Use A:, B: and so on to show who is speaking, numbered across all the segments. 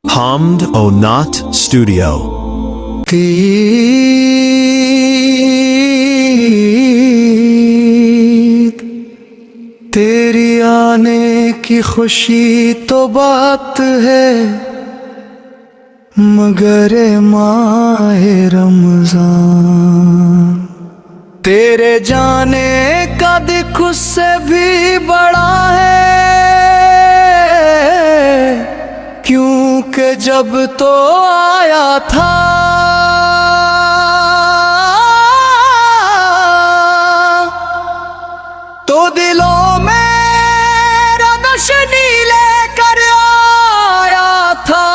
A: Hamd O Naat Studio.
B: Eid तेरी आने की खुशी तो बात है, मगर माहे रमजान तेरे जाने का दुख उससे भी बड़ा है, क्योंकि जब तो आया था तो दिलों में रोशनी लेकर आया था,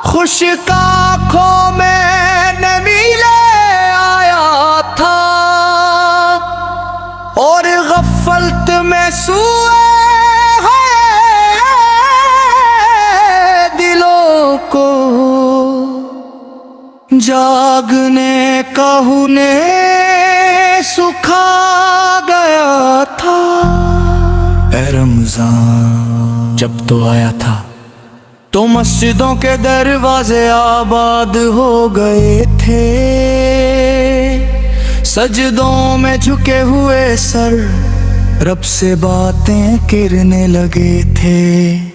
B: खुश आँखों में नमी ले आया था और गफलत में सोए को जागने का हुने सुखा गया था। ए रमजान जब तो आया था तो मस्जिदों के दरवाजे आबाद हो गए थे, सजदों में झुके हुए सर रब से बातें करने लगे थे,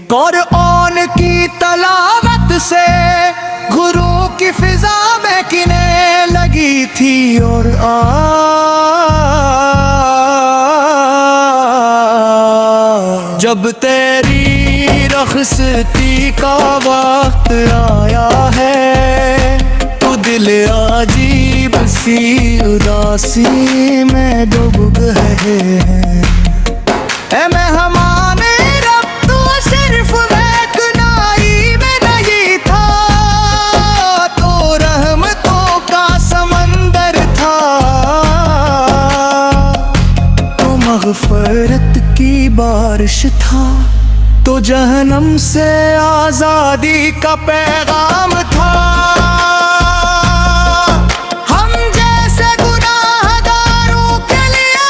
B: कुरआन की तलावत से गुरु की फिजा में किने लगी थी और जब तेरी रखसती का वक्त आया है तो दिल अजीब सी उदासी में डूब गए हैं। ए मेहमान रब तू सिर्फ एक नाई में नहीं था, तो रहमतों का समंदर था, तो मग़फ़रत की बारिश था, तो जहन्नम से आजादी का पैगाम था। हम जैसे गुनाहगारों के लिए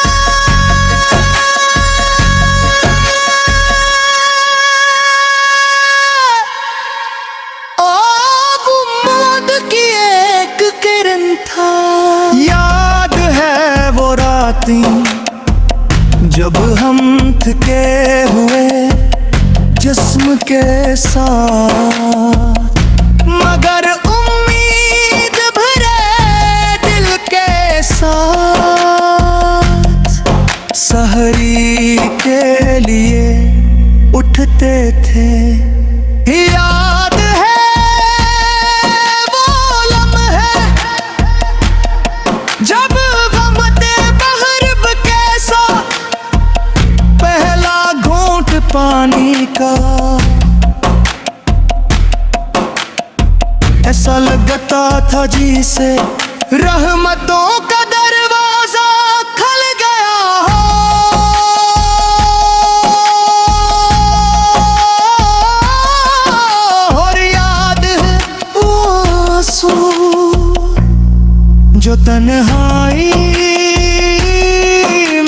B: उम्मीद की एक किरण था। याद है वो रातें जब हम थके हुए जिस्म के साथ, मगर उम्मीद भरे दिल के साथ सहरी के लिए उठते थे। याद है वो लम्हे जब गम दे बहर कैसा पहला घूंट पानी का ऐसा लगता था जिसे रहमतों का दरवाजा खुल गया हो। और याद है वो आंसू जो तन्हाई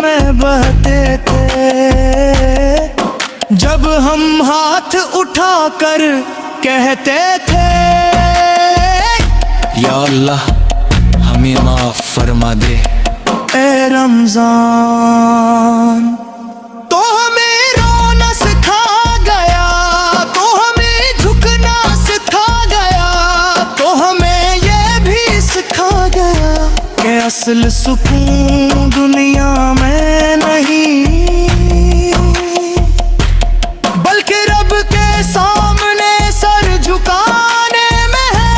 B: में बहते थे, जब हम हाथ उठाकर कहते थे या अल्लाह हमें माफ फरमा दे। ए रमजान तो हमें रोना सिखा गया, तो हमें झुकना सिखा गया, तो हमें ये भी सिखा गया कि असल सुकून दुनिया में नहीं बल्कि रब के सामने सर झुकाने में है।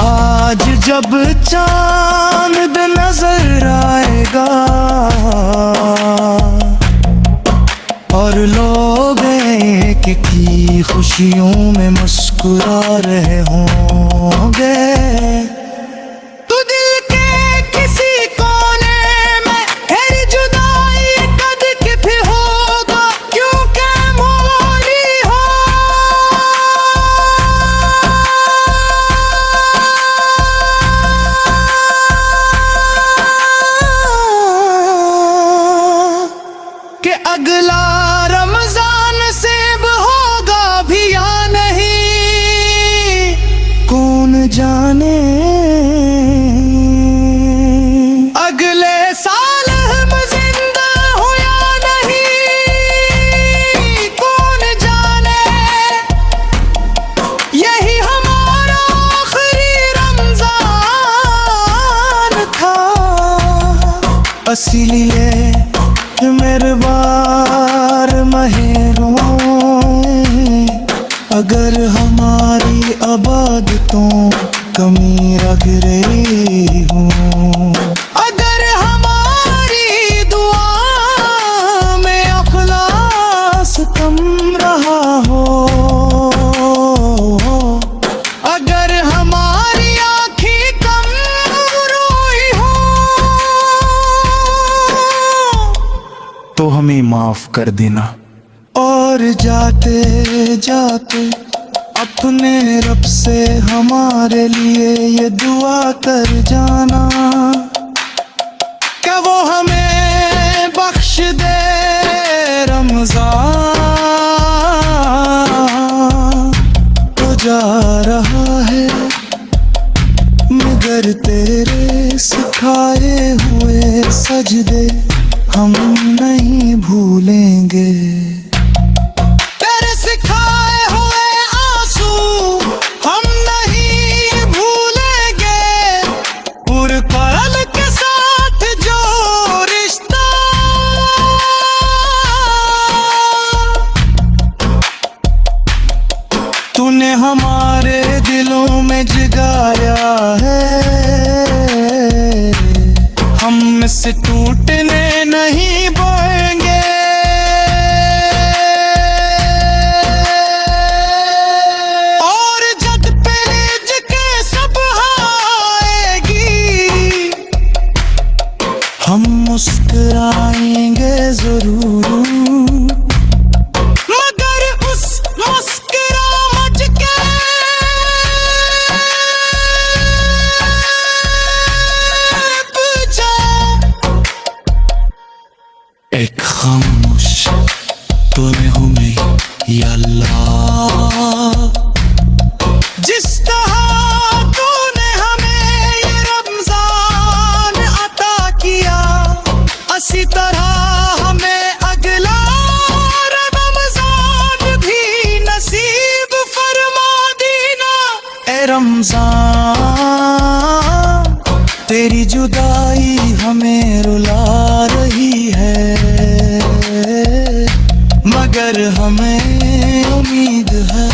B: आज जब चांद नजर आएगा और लोग एक की खुशियों में मुस्कुरा रहे होंगे, तो दिल के किसी कोने में फिर जुदाई का दुख भी होगा, क्योंकि मौली हो कि अगला रमजान इसीलिए मेरे बार महीनों अगर हमारी इबादतों कमी रख रही हूँ, अगर हमारी दुआ में अखलास कम रहा हो, अगर हमारी आँखें कम रोई हो, तो हमें माफ कर देना। और जाते जाते अपने रब से हमारे लिए ये दुआ कर जाना कि वो हमें बख्श दे रमज़ान। तो जा रहा है मगर तेरे सिखाए हुए सजदे हम नहीं भूलेंगे, तेरे सिखाए हुए आंसू हम नहीं भूलेंगे, पुरकल के साथ जो रिश्ता तूने हमारे दिलों में जगाया है, हम से टूटने नहीं पाएंगे। और जब पेज के सब आएगी हम मुस्कुराएंगे जरूर, मगर उस मुस्कुराहट के एक खामोश तूने हमें या अल्लाह, जिस तरह तूने हमें ये रमजान अता किया, इसी तरह हमें अगला रमजान भी नसीब फरमा देना। ए रमजान तेरी जुदाई हमें रुला रही है, मगर हमें उम्मीद है